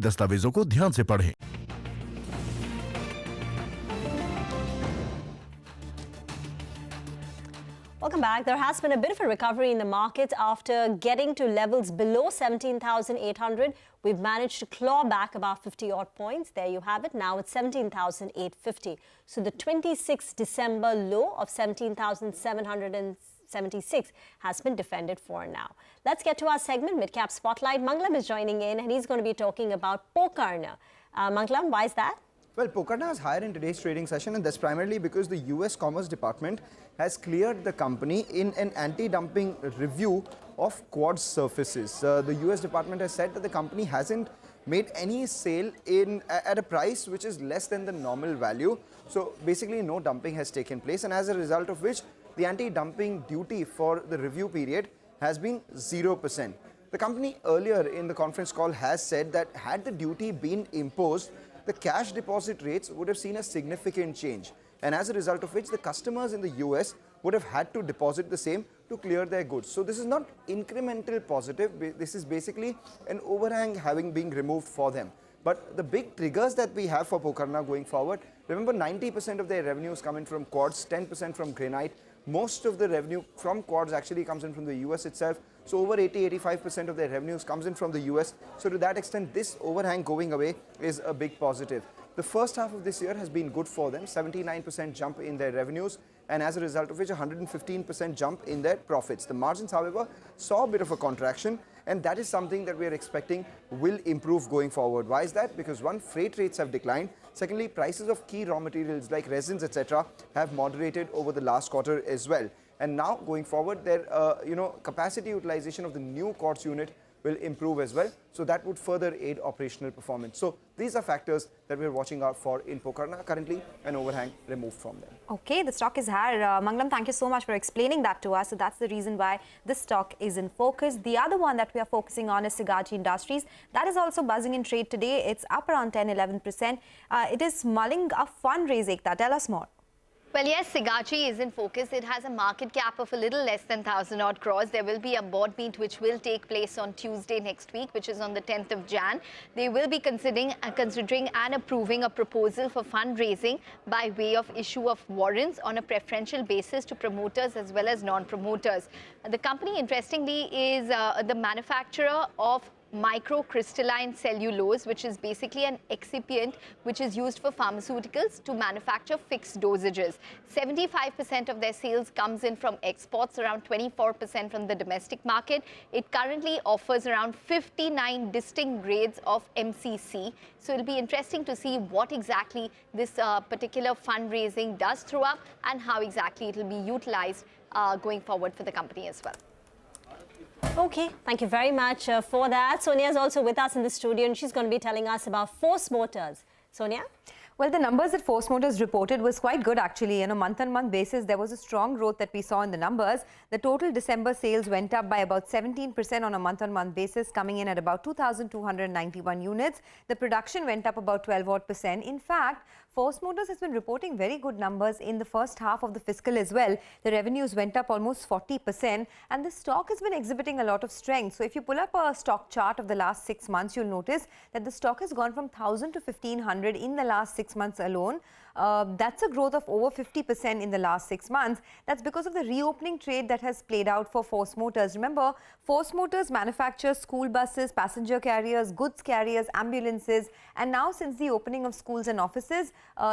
दस्तावेजों को ध्यान से पढ़ें। Welcome back. There has been a bit of a recovery in the market after getting to levels below 17,800. We've managed to claw back about 50 odd points. There you have it. Now it's 17,850. So the 26th December low of 17,776 has been defended for now. Let's get to our segment, Midcap Spotlight. Manglam is joining in and he's going to be talking about Pokarna. Manglam, why is that? Well, Pokarna is higher in today's trading session, and that's primarily because the US Commerce Department has cleared the company in an anti-dumping review of quartz surfaces. The US Department has said that the company hasn't made any sale at a price which is less than the normal value. So basically no dumping has taken place, and as a result of which the anti-dumping duty for the review period has been 0%. The company earlier in the conference call has said that had the duty been imposed, the cash deposit rates would have seen a significant change, and as a result of which the customers in the US would have had to deposit the same to clear their goods. So this is not incremental positive, this is basically an overhang having been removed for them. But the big triggers that we have for Pokarna going forward, remember 90% of their revenues coming from quartz, 10% from granite. Most of the revenue from quartz actually comes in from the US itself. So over 80-85% of their revenues comes in from the US. So to that extent, this overhang going away is a big positive. The first half of this year has been good for them, 79% jump in their revenues, and as a result of which 115% jump in their profits. The margins, however, saw a bit of a contraction, and that is something that we are expecting will improve going forward. Why is that? Because one, freight rates have declined. Secondly, prices of key raw materials like resins, etc. have moderated over the last quarter as well. And now going forward, their capacity utilization of the new quartz unit will improve as well. So that would further aid operational performance. So these are factors that we're watching out for in Pokarna. Currently, an overhang removed from them. Okay, the stock is higher. Manglam, thank you so much for explaining that to us. So that's the reason why this stock is in focus. The other one that we are focusing on is Sigachi Industries. That is also buzzing in trade today. It's up around 10-11%. It is mulling a fundraising. Tell us more. Well, yes, Sigachi is in focus. It has a market cap of a little less than 1,000 odd crores. There will be a board meet which will take place on Tuesday next week, which is on the 10th of Jan. They will be considering and approving a proposal for fundraising by way of issue of warrants on a preferential basis to promoters as well as non-promoters. The company, interestingly, is the manufacturer of microcrystalline cellulose, which is basically an excipient which is used for pharmaceuticals to manufacture fixed dosages. 75% of their sales comes in from exports, around 24% from the domestic market. It currently offers around 59 distinct grades of MCC. So it'll be interesting to see what exactly this particular fundraising does throw up and how exactly it will be utilized going forward for the company as well. Okay, thank you very much for that. Sonia is also with us in the studio and she's going to be telling us about Force Motors. Sonia? Well, the numbers that Force Motors reported was quite good actually. On a month-on-month basis, there was a strong growth that we saw in the numbers. The total December sales went up by about 17% on a month-on-month basis, coming in at about 2,291 units. The production went up about 12%. In fact, Force Motors has been reporting very good numbers in the first half of the fiscal as well. The revenues went up almost 40% and the stock has been exhibiting a lot of strength. So if you pull up a stock chart of the last 6 months, you'll notice that the stock has gone from 1,000 to 1,500 in the last 6 months alone. That's a growth of over 50% in the last 6 months. That's because of the reopening trade that has played out for Force Motors. Remember, Force Motors manufactures school buses, passenger carriers, goods carriers, ambulances, and now since the opening of schools and offices,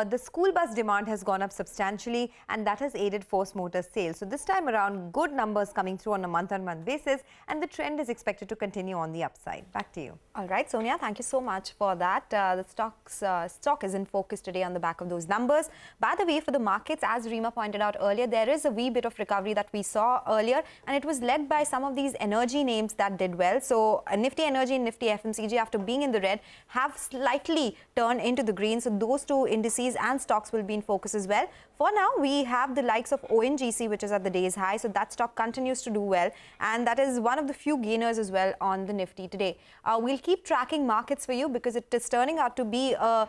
the school bus demand has gone up substantially and that has aided Force Motors sales. So this time around, good numbers coming through on a month-on-month basis and the trend is expected to continue on the upside. Back to you. All right, Sonia, thank you so much for that. The stock is in focus today on the back of those numbers. By the way, for the markets, as Reema pointed out earlier, there is a wee bit of recovery that we saw earlier and it was led by some of these energy names that did well. So Nifty Energy and Nifty FMCG, after being in the red, have slightly turned into the green. So those two indices and stocks will be in focus as well. For now, we have the likes of ONGC, which is at the day's high. So that stock continues to do well. And that is one of the few gainers as well on the Nifty today. We'll keep tracking markets for you because it is turning out to be a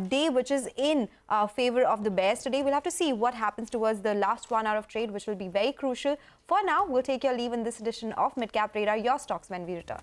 day which is in favor of the bears. Today, we'll have to see what happens towards the last 1 hour of trade, which will be very crucial. For now, we'll take your leave in this edition of Midcap Radar, your stocks when we return.